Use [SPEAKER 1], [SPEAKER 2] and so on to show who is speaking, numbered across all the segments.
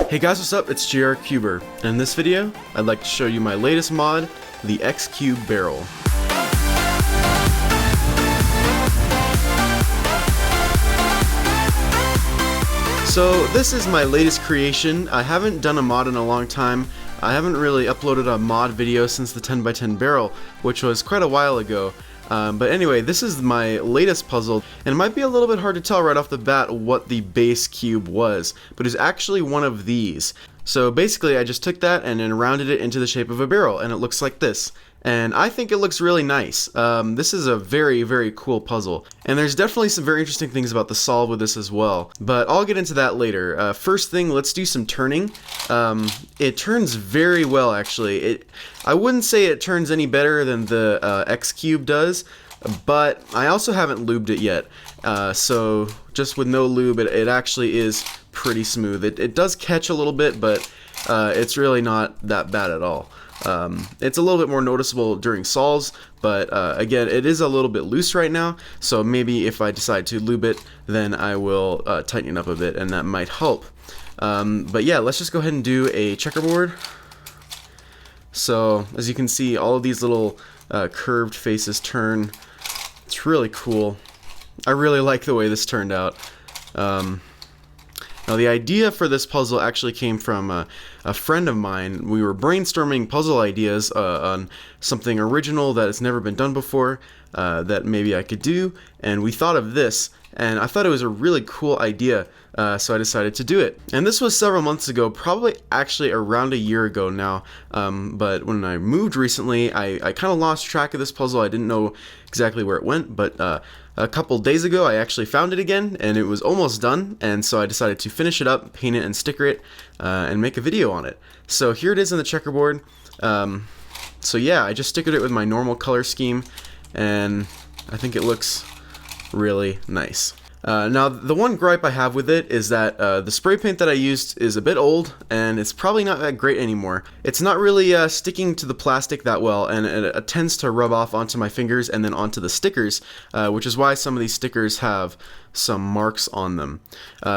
[SPEAKER 1] Hey guys, what's up? It's JR Cuber, and in this video, I'd like to show you my latest mod, the X-Cube Barrel. So this is my latest creation. I haven't done a mod in a long time. I haven't really uploaded a mod video since the 10x10 barrel, which was quite a while ago. But anyway, this is my latest puzzle, and it might be a little bit hard to tell right off the bat what the base cube was, but it's actually one of these. So basically I just took that and then rounded it into the shape of a barrel, and it looks like this. And I think it looks really nice. This is a very, very cool puzzle. And there's definitely some very interesting things about the solve with this as well. But I'll get into that later. First thing, let's do some turning. It turns very well, actually. I wouldn't say it turns any better than the X-Cube does, but I also haven't lubed it yet. So just with no lube, it actually is pretty smooth. It does catch a little bit, but it's really not that bad at all. It's a little bit more noticeable during solves, but again, it is a little bit loose right now, so maybe if I decide to lube it, then I will tighten it up a bit, and that might help. But yeah, let's just go ahead and do a checkerboard. So as you can see, all of these little curved faces turn. It's really cool. I really like the way this turned out. Now the idea for this puzzle actually came from a friend of mine. We were brainstorming puzzle ideas on something original that has never been done before that maybe I could do, and we thought of this, and I thought it was a really cool idea, so I decided to do it. And this was several months ago, probably actually around a year ago now, but when I moved recently, I kind of lost track of this puzzle. I didn't know exactly where it went, but a couple days ago I actually found it again, and it was almost done, and so I decided to finish it up, paint it and sticker it, and make a video on it. So here it is in the checkerboard. So yeah, I just stickered it with my normal color scheme, and I think it looks really nice. Now the one gripe I have with it is that the spray paint that I used is a bit old, and it's probably not that great anymore. It's not really sticking to the plastic that well, and it tends to rub off onto my fingers and then onto the stickers, which is why some of these stickers have some marks on them,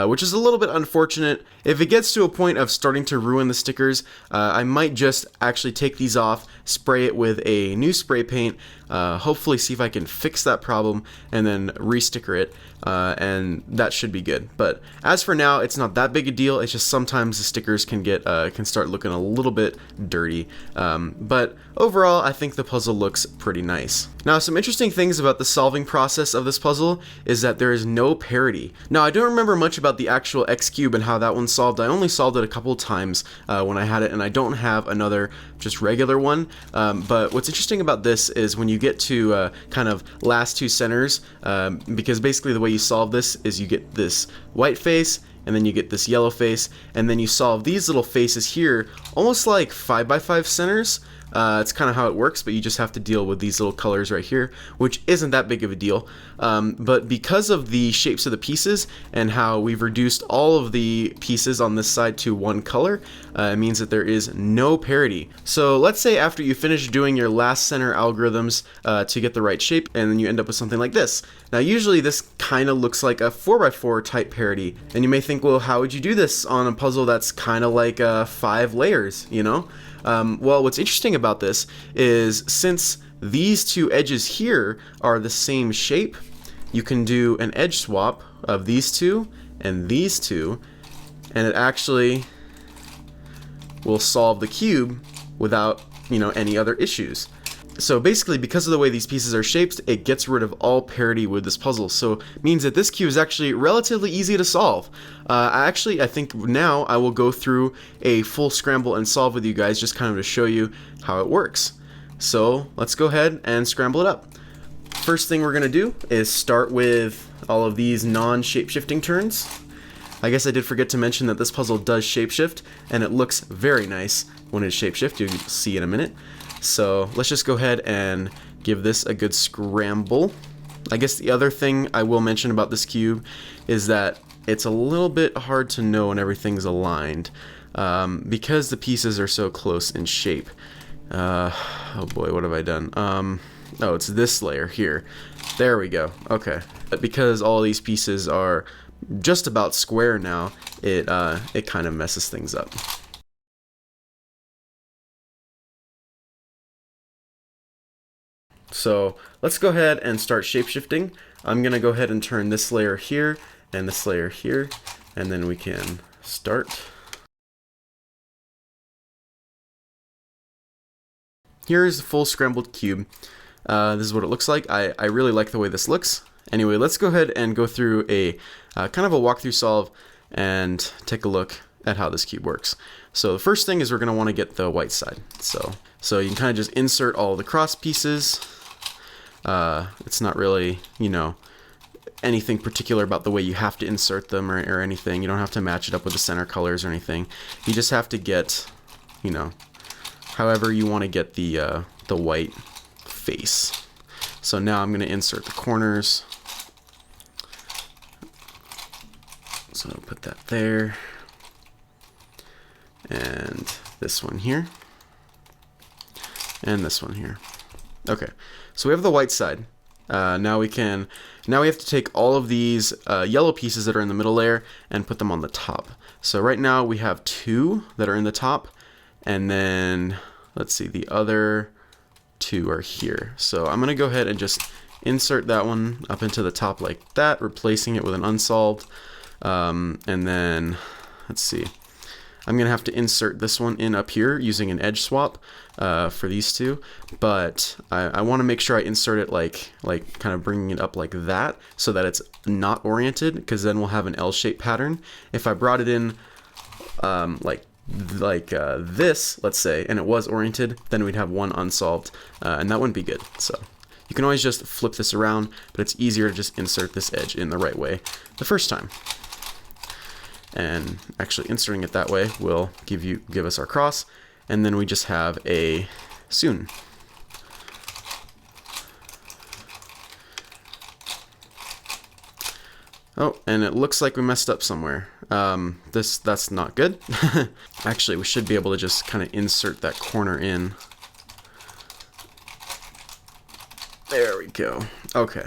[SPEAKER 1] which is a little bit unfortunate. If it gets to a point of starting to ruin the stickers, I might just actually take these off, spray it with a new spray paint, hopefully see if I can fix that problem, and then re-sticker it, and that should be good. But as for now, it's not that big a deal. It's just sometimes the stickers can start looking a little bit dirty, but overall I think the puzzle looks pretty nice. Now some interesting things about the solving process of this puzzle is that there is no parity. Now I don't remember much about the actual X-Cube and how that one solved. I only solved it a couple times when I had it, and I don't have another just regular one. But what's interesting about this is when you get to kind of last two centers, because basically the way you solve this is you get this white face, and then you get this yellow face, and then you solve these little faces here almost like 5x5 centers. It's kind of how it works, but you just have to deal with these little colors right here, which isn't that big of a deal. But because of the shapes of the pieces and how we've reduced all of the pieces on this side to one color, it means that there is no parity. So let's say after you finish doing your last center algorithms to get the right shape, and then you end up with something like this. Now usually this kind of looks like a 4x4 type parity, and you may think, well, how would you do this on a puzzle that's kind of like 5 layers, you know? Well, what's interesting about this is since these two edges here are the same shape, you can do an edge swap of these two and these two, and it actually will solve the cube without, any other issues. So basically, because of the way these pieces are shaped, it gets rid of all parity with this puzzle. So it means that this cube is actually relatively easy to solve. I think now I will go through a full scramble and solve with you guys, just kind of to show you how it works. So let's go ahead and scramble it up. First thing we're going to do is start with all of these non-shape-shifting turns. I guess I did forget to mention that this puzzle does shapeshift, and it looks very nice when it's shapeshift. You'll see in a minute. So let's just go ahead and give this a good scramble. I guess the other thing I will mention about this cube is that it's a little bit hard to know when everything's aligned because the pieces are so close in shape. Oh boy, what have I done? Oh, it's this layer here. There we go. Okay. Because all these pieces are just about square now, it kind of messes things up. So let's go ahead and start shapeshifting. I'm gonna go ahead and turn this layer here and this layer here, and then we can start. Here is the full scrambled cube. This is what it looks like. I really like the way this looks. Anyway, let's go ahead and go through a kind of a walkthrough solve and take a look at how this cube works. So the first thing is we're going to want to get the white side. So you can kind of just insert all the cross pieces. It's not really, you know, anything particular about the way you have to insert them or anything. You don't have to match it up with the center colors or anything. You just have to get, you know, however you want to get the white face. So now I'm going to insert the corners. So I'll put that there. And this one here. And this one here. Okay, so we have the white side. Now we have to take all of these yellow pieces that are in the middle layer and put them on the top. So right now we have 2 that are in the top, and then let's see, the other 2 are here. So I'm gonna go ahead and just insert that one up into the top like that, replacing it with an unsolved. And then let's see, I'm gonna have to insert this one in up here using an edge swap for these 2, but I want to make sure I insert it like kind of bringing it up like that, so that it's not oriented, because then we'll have an L-shaped pattern. If I brought it in like this, let's say, and it was oriented, then we'd have one unsolved, and that wouldn't be good. So you can always just flip this around, but it's easier to just insert this edge in the right way the first time. And actually inserting it that way will give us our cross, and then we just have a soon. Oh, and it looks like we messed up somewhere. That's not good. Actually, we should be able to just kind of insert that corner in. There we go. Okay.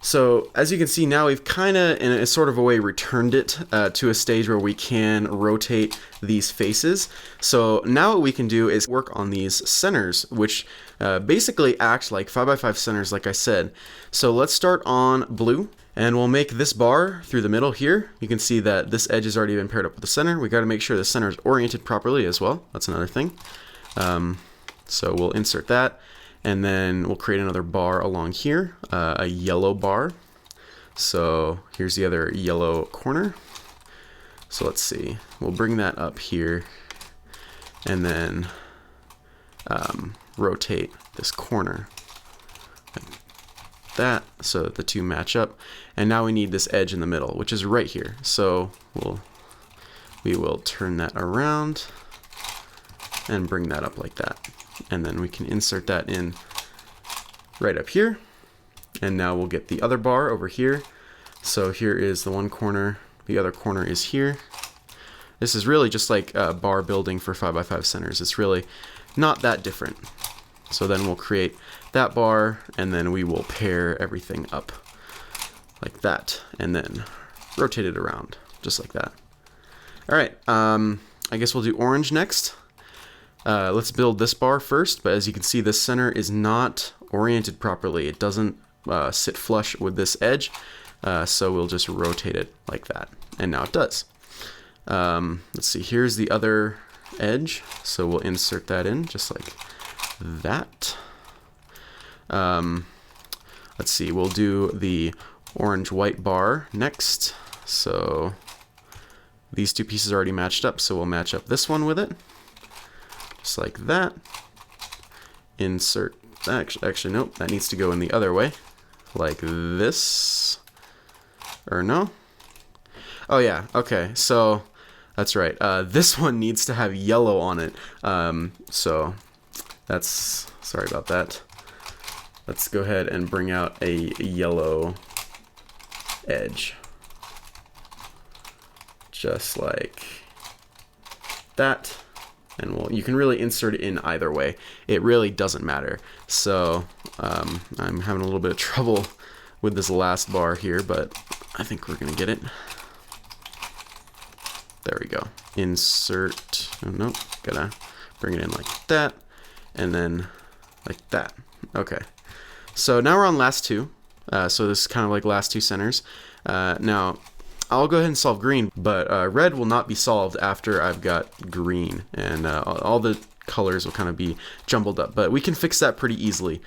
[SPEAKER 1] So as you can see now, we've kind of, in a sort of a way, returned it to a stage where we can rotate these faces. So now what we can do is work on these centers, which basically act like 5x5 centers, like I said. So let's start on blue, and we'll make this bar through the middle here. You can see that this edge has already been paired up with the center. We got to make sure the center is oriented properly as well. That's another thing. So we'll insert that. And then we'll create another bar along here, a yellow bar. So here's the other yellow corner. So let's see, we'll bring that up here and then rotate this corner like that so that the 2 match up. And now we need this edge in the middle, which is right here. So we will turn that around and bring that up like that. And then we can insert that in right up here. And now we'll get the other bar over here. So here is the one corner, the other corner is here. This is really just like bar building for 5x5 centers. It's really not that different. So then we'll create that bar, and then we will pair everything up like that, and then rotate it around just like that. All right, I guess we'll do orange next. Let's build this bar first, but as you can see, this center is not oriented properly. It doesn't sit flush with this edge, so we'll just rotate it like that, and now it does. Let's see, here's the other edge, so we'll insert that in just like that. Let's see, we'll do the orange-white bar next. So these 2 pieces are already matched up, so we'll match up this one with it. Just like that. Insert, actually nope, that needs to go in the other way. Like this. Or no? Oh yeah, okay, so that's right. This one needs to have yellow on it. So that's, sorry about that. Let's go ahead and bring out a yellow edge. Just like that. And you can really insert it in either way. It really doesn't matter. So I'm having a little bit of trouble with this last bar here, but I think we're gonna get it. There we go. Insert. Oh, nope. Gotta bring it in like that, and then like that. Okay. So now we're on last two. So this is kind of like last two centers. Now I'll go ahead and solve green, but red will not be solved after I've got green, and all the colors will kind of be jumbled up. But we can fix that pretty easily.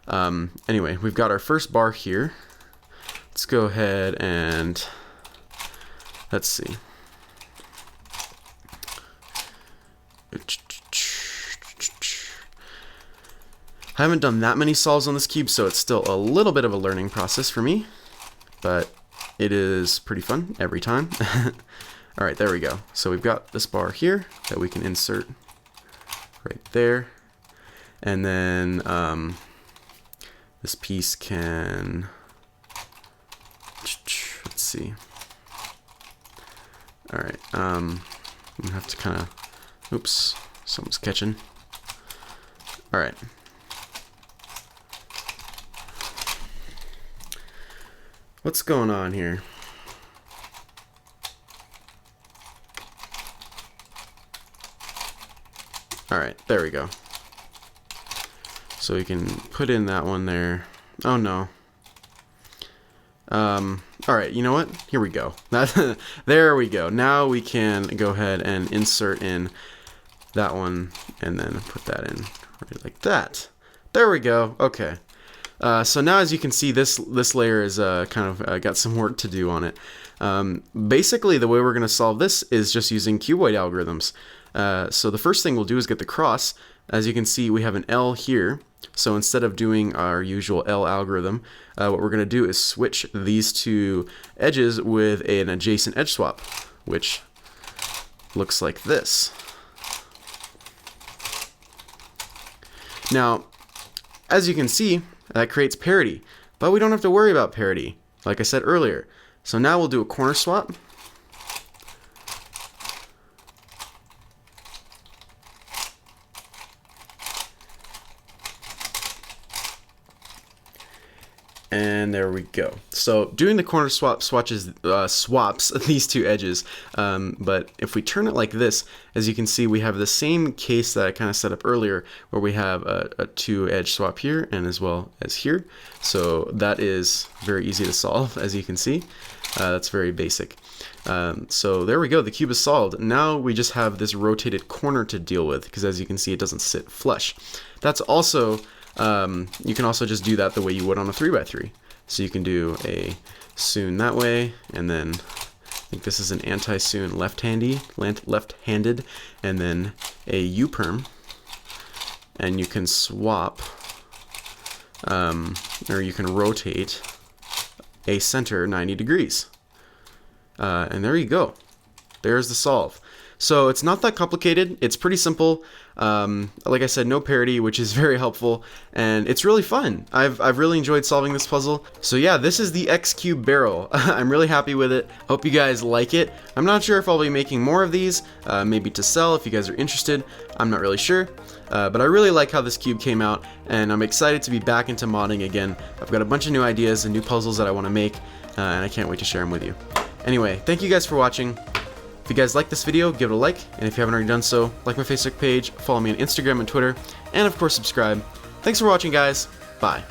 [SPEAKER 1] Anyway, we've got our first bar here. Let's go ahead and let's see. I haven't done that many solves on this cube, so it's still a little bit of a learning process for me, but it is pretty fun every time. All right, there we go. So we've got this bar here that we can insert right there, and then this piece can, let's see. All right, I'm gonna have to kind of, oops, someone's catching. All right. What's going on here? All right, there we go. So we can put in that one there. Oh no. All right, you know what? Here we go. There we go. Now we can go ahead and insert in that one and then put that in right like that. There we go. Okay. So now, as you can see, this layer is kind of got some work to do on it. Basically, the way we're going to solve this is just using cuboid algorithms. So the first thing we'll do is get the cross. As you can see, we have an L here. So instead of doing our usual L algorithm, what we're going to do is switch these two edges with an adjacent edge swap, which looks like this. Now, as you can see, that creates parity, but we don't have to worry about parity, like I said earlier. So now we'll do a corner swap. And there we go. So doing the corner swap swaps these two edges, but if we turn it like this, as you can see, we have the same case that I kind of set up earlier, where we have a two-edge swap here and as well as here. So that is very easy to solve, as you can see. That's very basic. So there we go, the cube is solved. Now we just have this rotated corner to deal with, because as you can see, it doesn't sit flush. That's also you can also just do that the way you would on a 3x3. So you can do a soon that way, and then I think this is an anti-soon left-handed, and then a U-perm, and you can swap, or you can rotate a center 90 degrees. And there you go. There's the solve. So it's not that complicated. It's pretty simple. Like I said, no parity, which is very helpful, and it's really fun. I've really enjoyed solving this puzzle. So yeah, this is the X Cube barrel. I'm really happy with it. Hope you guys like it. I'm not sure if I'll be making more of these, maybe to sell if you guys are interested. I'm not really sure. But I really like how this cube came out, and I'm excited to be back into modding again. I've got a bunch of new ideas and new puzzles that I want to make, and I can't wait to share them with you. Anyway, thank you guys for watching. If you guys like this video, give it a like, and if you haven't already done so, like my Facebook page, follow me on Instagram and Twitter, and of course subscribe. Thanks for watching, guys. Bye.